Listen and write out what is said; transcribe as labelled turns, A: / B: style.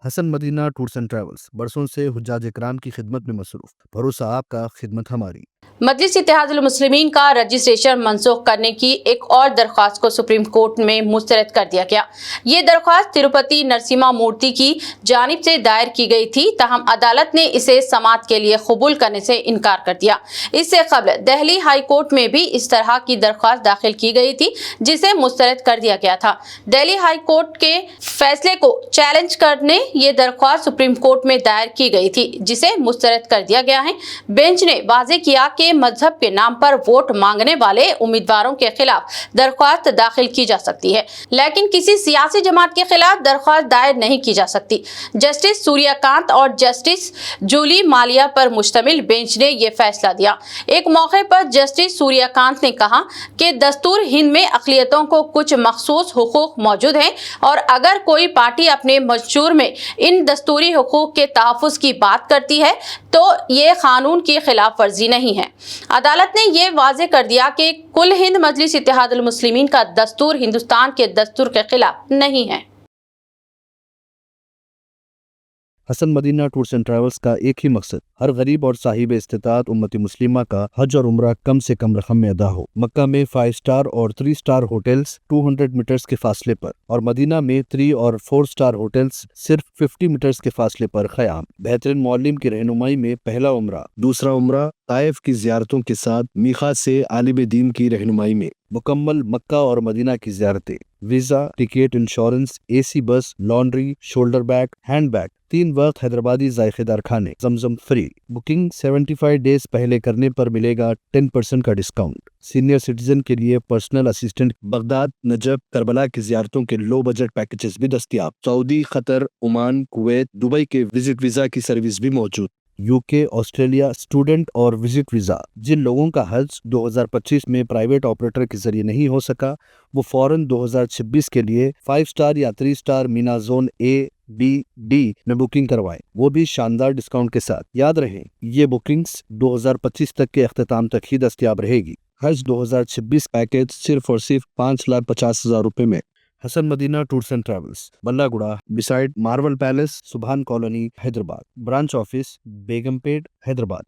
A: Hasan Madina tours and travels برسوں سے حجاج اکرام کی خدمت میں مصروف۔ بھروسہ آپ کا، خدمت ہماری۔
B: مجلس اتحاد المسلمین کا رجسٹریشن منسوخ کرنے کی ایک اور درخواست کو سپریم کورٹ میں مسترد کر دیا گیا۔ یہ درخواست تروپتی نرسمہا مورتی کی جانب سے دائر کی گئی تھی، تاہم عدالت نے اسے سماعت کے لیے قبول کرنے سے انکار کر دیا۔ اس سے قبل دہلی ہائی کورٹ میں بھی اس طرح کی درخواست داخل کی گئی تھی، جسے مسترد کر دیا گیا تھا۔ دہلی ہائی کورٹ کے فیصلے کو چیلنج کرنے یہ درخواست سپریم کورٹ میں دائر کی گئی تھی، جسے مسترد کر دیا گیا ہے۔ بینچ نے واضح کیا کہ مذہب کے نام پر ووٹ مانگنے والے امیدواروں کے خلاف درخواست داخل کی جا سکتی ہے، لیکن کسی سیاسی جماعت کے خلاف درخواست دائر نہیں کی جا سکتی۔ جسٹس سوریہ کانت اور جسٹس جولی مالیا پر مشتمل بینچ نے یہ فیصلہ دیا۔ ایک موقع پر جسٹس سوریہ کانت نے کہا کہ دستور ہند میں اقلیتوں کو کچھ مخصوص حقوق موجود ہیں، اور اگر کوئی پارٹی اپنے منشور میں ان دستوری حقوق کے تحفظ کی بات کرتی ہے تو یہ قانون کی خلاف ورزی نہیں ہے۔ عدالت نے یہ واضح کر دیا کہ کل ہند مجلس اتحاد المسلمین کا دستور ہندوستان کے دستور کے خلاف نہیں ہے۔
A: حسن مدینہ ٹورس اینڈ ٹریولز کا ایک ہی مقصد، ہر غریب اور صاحب استطاعت امت مسلمہ کا حج اور عمرہ کم سے کم رقم میں ادا ہو۔ مکہ میں 5 اسٹار اور 3 اسٹار ہوٹلز 200 میٹرز کے فاصلے پر، اور مدینہ میں 3 اور 4 اسٹار ہوٹلز صرف 50 میٹرز کے فاصلے پر قیام۔ بہترین معلم کی رہنمائی میں پہلا عمرہ، دوسرا عمرہ طائف کی زیارتوں کے ساتھ میقات سے عالم دین کی رہنمائی میں، مکمل مکہ اور مدینہ کی زیارتیں، visa, ticket, insurance, A C bus, laundry, shoulder bag, hand bag, 3 وقت حیدرآبادی ذائقے دار کھانے، زمزم فری۔ بکنگ 75 ڈیز پہلے کرنے پر ملے گا 10% کا ڈسکاؤنٹ۔ سینئر سٹیزن کے لیے personal assistant, Baghdad, Najaf, Karbala کی زیارتوں کے لو بجٹ پیکیجز بھی دستیاب۔ سعودی، قطر، عمان، کویت، دبئی کے وزٹ ویزا کی سروس بھی موجود۔ UK، آسٹریلیا اسٹوڈنٹ اور وزٹ ویزا۔ جن لوگوں کا حج 2025 میں پرائیویٹ آپریٹر کے ذریعے نہیں ہو سکا، وہ فوراً 2026 کے لیے 5 اسٹار یا 3 star Mina zone A، B، D میں بکنگ کروائیں، وہ بھی شاندار ڈسکاؤنٹ کے ساتھ۔ یاد رہیں، یہ بکنگز 2025 تک کے اختتام تک ہی دستیاب رہے گی۔ حج 2026 پیکیج صرف اور صرف 5,50,000 روپے میں۔ Hasan Madina tours and travels, بلہ گڑھا، beside Marvel Palace, Subhan colony, Hyderabad. Branch office, Begumpet, Hyderabad.